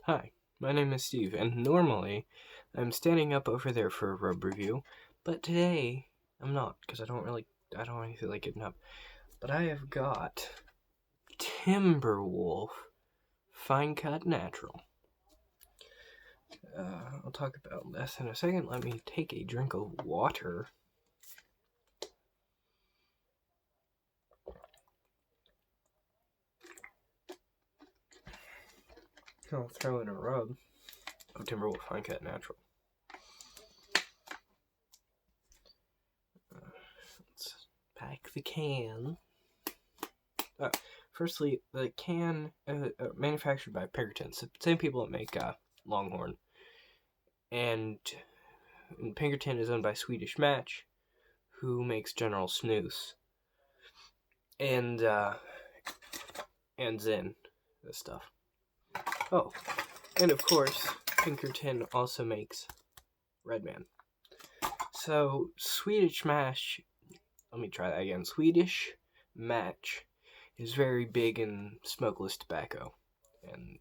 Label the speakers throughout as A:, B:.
A: Hi, my name is Steve, and normally I'm standing up over there for a rub review, but today I'm not because I don't really feel like getting up. But I have got Timberwolf Fine Cut Natural. I'll talk about this in a second. Let me take a drink of water. I'll throw in a rub of Timberwolf Fine Cut Natural. Let's pack the can. Firstly, the can manufactured by Pinkerton, same people that make Longhorn, and Pinkerton is owned by Swedish Match, who makes General Snus and Zinn, this stuff. Oh, and of course, Pinkerton also makes Redman. So Swedish Match, let me try that again. Swedish Match is very big in smokeless tobacco, and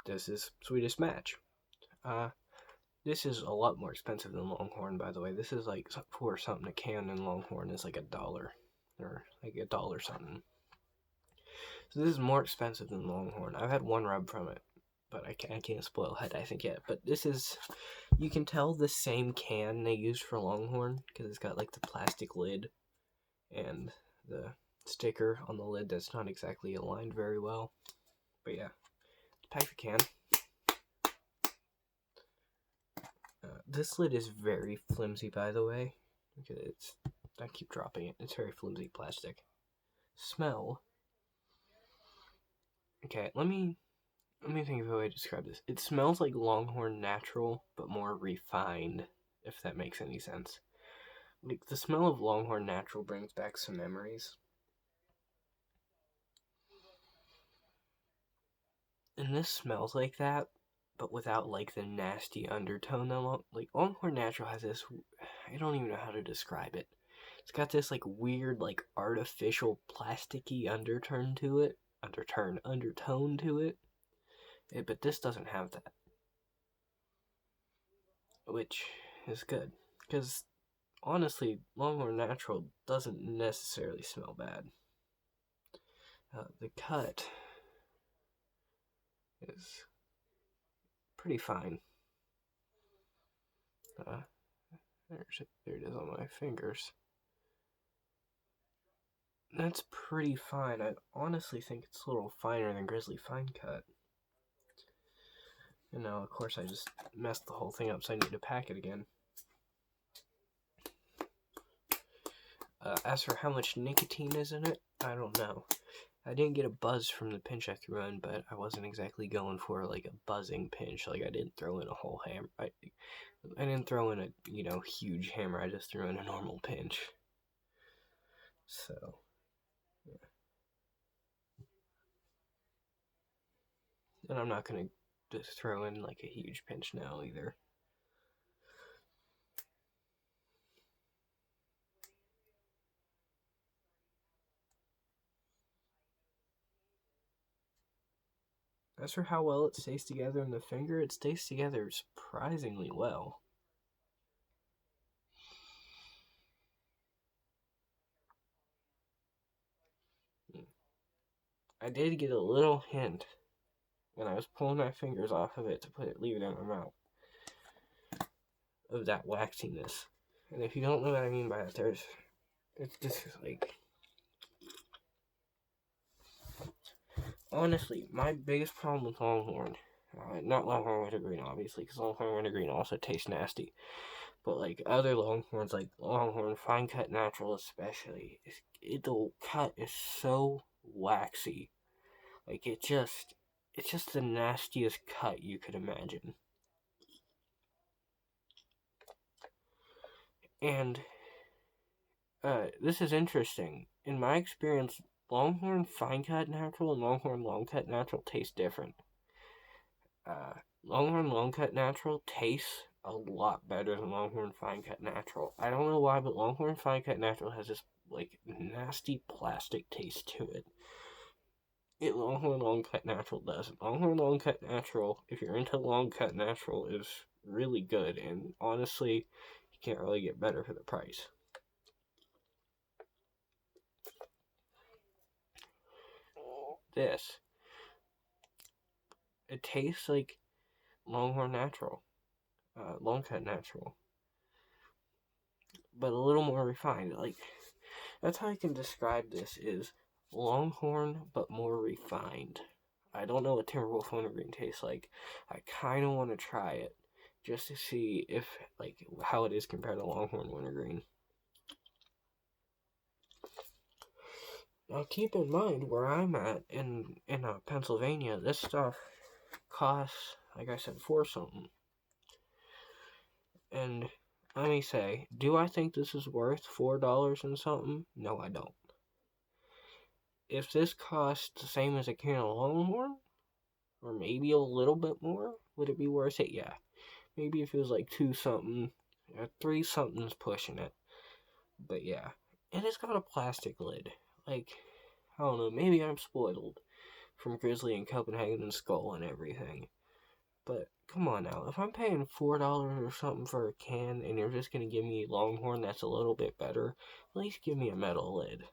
A: this is Swedish Match. This is a lot more expensive than Longhorn, by the way. This is like for something a can, and Longhorn is like $1 or like $1 something. So this is more expensive than Longhorn. I've had one rub from it, but I can't spoil it, I think, yet. But this is, you can tell the same can they used for Longhorn because it's got like the plastic lid and the sticker on the lid that's not exactly aligned very well. But yeah, pack the can. This lid is very flimsy, by the way. I keep dropping it. It's very flimsy plastic. Smell. Okay, let me think of a way to describe this. It smells like Longhorn Natural, but more refined, if that makes any sense. Like, the smell of Longhorn Natural brings back some memories. And this smells like that, but without, like, the nasty undertone that, like, Longhorn Natural has this, I don't even know how to describe it. It's got this, like, weird, like, artificial plasticky undertone to it. But this doesn't have that. Which is good. Because, honestly, Longhorn Natural doesn't necessarily smell bad. The cut is pretty fine. There it is on my fingers. That's pretty fine. I honestly think it's a little finer than Grizzly Fine Cut. And now, of course, I just messed the whole thing up, so I need to pack it again. As for how much nicotine is in it, I don't know. I didn't get a buzz from the pinch I threw in, but I wasn't exactly going for like a buzzing pinch. Like, I didn't throw in a whole hammer. I didn't throw in a huge hammer. I just threw in a normal pinch. So yeah. And I'm not gonna just throw in like a huge pinch now either. As for how well it stays together in the finger, it stays together surprisingly well. I did get a little hint when I was pulling my fingers off of it to leave it in my mouth of that waxiness. And if you don't know what I mean by that, it's just like, honestly, my biggest problem with Longhorn, not Longhorn Wintergreen, obviously, because Longhorn Wintergreen also tastes nasty, but like other Longhorns, like Longhorn Fine Cut Natural especially, the cut is so waxy. Like, it's just the nastiest cut you could imagine. And this is interesting. In my experience, Longhorn Fine Cut Natural and Longhorn Long Cut Natural taste different. Longhorn Long Cut Natural tastes a lot better than Longhorn Fine Cut Natural. I don't know why, but Longhorn Fine Cut Natural has this like nasty plastic taste to it. Longhorn Long Cut Natural does. Longhorn Long Cut Natural, if you're into Long Cut Natural, is really good, and honestly, you can't really get better for the price. This, it tastes like Longhorn Natural, Long Cut Natural, but a little more refined. Like, that's how I can describe this, is Longhorn, but more refined. I don't know what Timberwolf Wintergreen tastes like. I kind of want to try it just to see if, like, how it is compared to Longhorn Wintergreen. Now, keep in mind where I'm at in Pennsylvania, this stuff costs, like I said, $4 something. And let me say, do I think this is worth $4 and something? No, I don't. If this cost the same as a can of Longhorn, or maybe a little bit more, would it be worth it? Yeah. Maybe if it was like 2 something, 3 something's pushing it. But yeah. And it's got a plastic lid. Like, I don't know, maybe I'm spoiled from Grizzly and Copenhagen and Skull and everything. But come on now, if I'm paying $4 or something for a can and you're just gonna give me Longhorn that's a little bit better, at least give me a metal lid.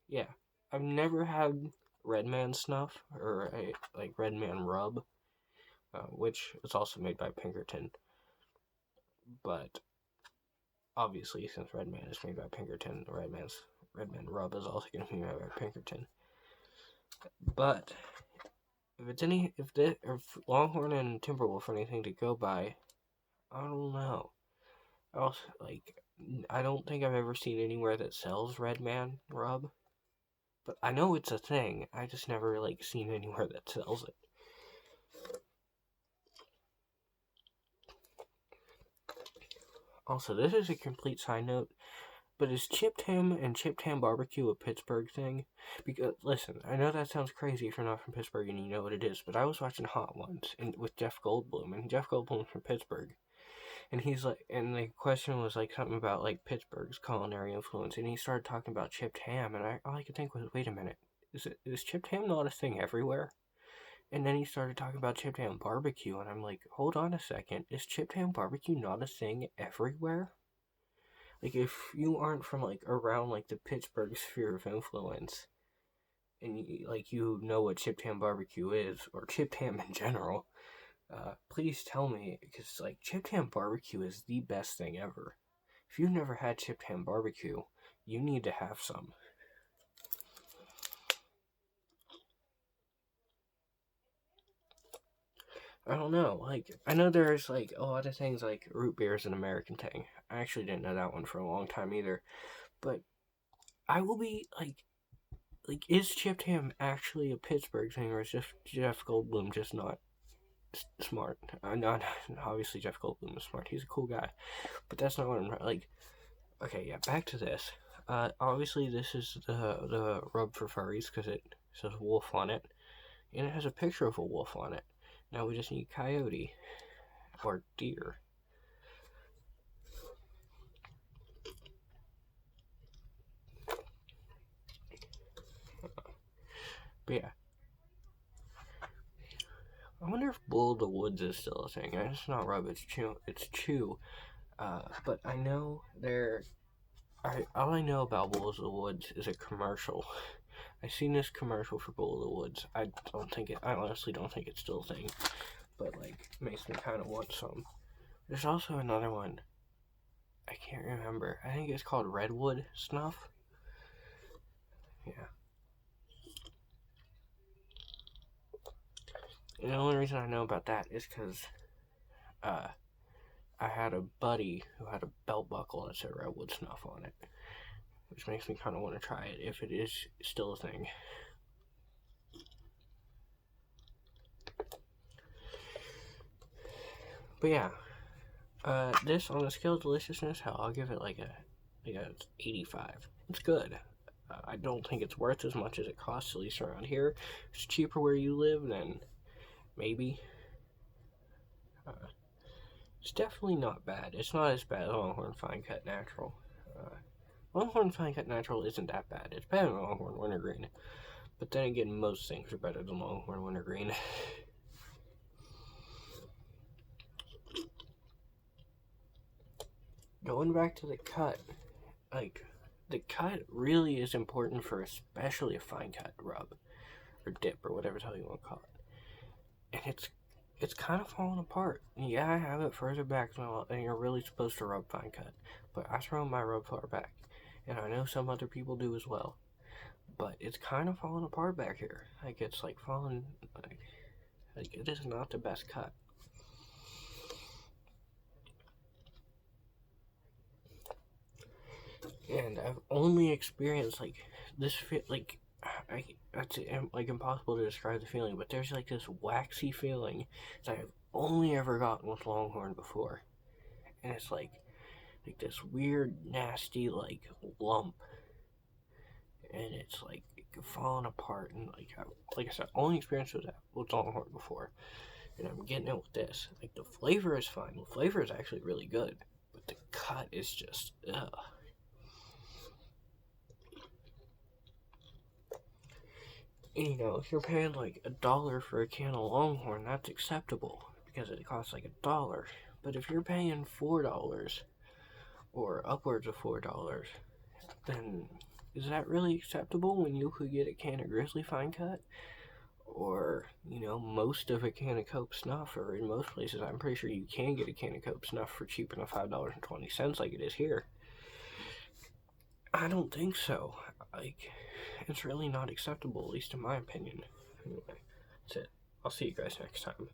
A: Yeah. I've never had Redman Snuff or like Redman Rub, which is also made by Pinkerton. But obviously, since Redman is made by Pinkerton, Redman Rub is also going to be made by Pinkerton. But if Longhorn and Timberwolf are anything to go by, I don't know. I don't think I've ever seen anywhere that sells Redman Rub. But I know it's a thing. I just never seen anywhere that sells it. Also, this is a complete side note, but is chipped ham and chipped ham barbecue a Pittsburgh thing? Because, listen, I know that sounds crazy if you're not from Pittsburgh and you know what it is, but I was watching Hot Ones with Jeff Goldblum, and Jeff Goldblum's from Pittsburgh. And he's and the question was something about Pittsburgh's culinary influence, and he started talking about chipped ham, and all I could think was, wait a minute, is chipped ham not a thing everywhere? And then he started talking about chipped ham barbecue, and I'm like, hold on a second, is chipped ham barbecue not a thing everywhere? If you aren't from around the Pittsburgh sphere of influence, and you know what chipped ham barbecue is, or chipped ham in general, please tell me, because chipped ham barbecue is the best thing ever. If you've never had chipped ham barbecue, you need to have some. I don't know, I know there's a lot of things root beer is an American thing. I actually didn't know that one for a long time either. But I will be is chipped ham actually a Pittsburgh thing, or is just Jeff Goldblum just not smart? Not obviously Jeff Goldblum is smart. He's a cool guy, but that's not what I'm Okay, yeah, back to this. Obviously this is the rub for furries because it says wolf on it, and it has a picture of a wolf on it. Now we just need coyote or deer. But yeah. I wonder if Bull of the Woods is still a thing. It's not rub, it's chew. But I know all I know about Bull of the Woods is a commercial. I've seen this commercial for Bull of the Woods. I honestly don't think it's still a thing. But makes me kind of want some. There's also another one. I can't remember. I think it's called Redwood Snuff. Yeah. And the only reason I know about that is because I had a buddy who had a belt buckle that said Redwood Snuff on it, which makes me kind of want to try it if it is still a thing. But yeah, this on the scale of deliciousness, I'll give it like a 85. It's good. I don't think it's worth as much as it costs, at least around here. If it's cheaper where you live, then maybe. It's definitely not bad. It's not as bad as Longhorn Fine Cut Natural. Longhorn Fine Cut Natural isn't that bad. It's better than Longhorn Wintergreen. But then again, most things are better than Longhorn Wintergreen. Going back to the cut, like, the cut really is important for especially a fine cut rub, or dip, or whatever the hell you want to call it. And it's kind of falling apart. Yeah, I have it further back and you're really supposed to rub fine cut, but I throw my rub far back, and I know some other people do as well. But it's kind of falling apart back here. Like, it's like falling, like it is not the best cut. And I've only experienced like this like that's like impossible to describe the feeling, but there's like this waxy feeling that I've only ever gotten with Longhorn before, and it's like this weird nasty like lump, and it's like falling apart, and like I said, only experienced with that with Longhorn before, and I'm getting it with this. Like, the flavor is fine. The flavor is actually really good, but the cut is just ugh. And, you know, if you're paying like $1 for a can of Longhorn, that's acceptable because it costs like $1. But if you're paying $4 or upwards of $4, then is that really acceptable when you could get a can of Grizzly Fine Cut? Or, you know, most of a can of Cope Snuff, or in most places I'm pretty sure you can get a can of Cope Snuff for cheaper than $5.20 like it is here. I don't think so. Like, it's really not acceptable, at least in my opinion. Anyway, that's it. I'll see you guys next time.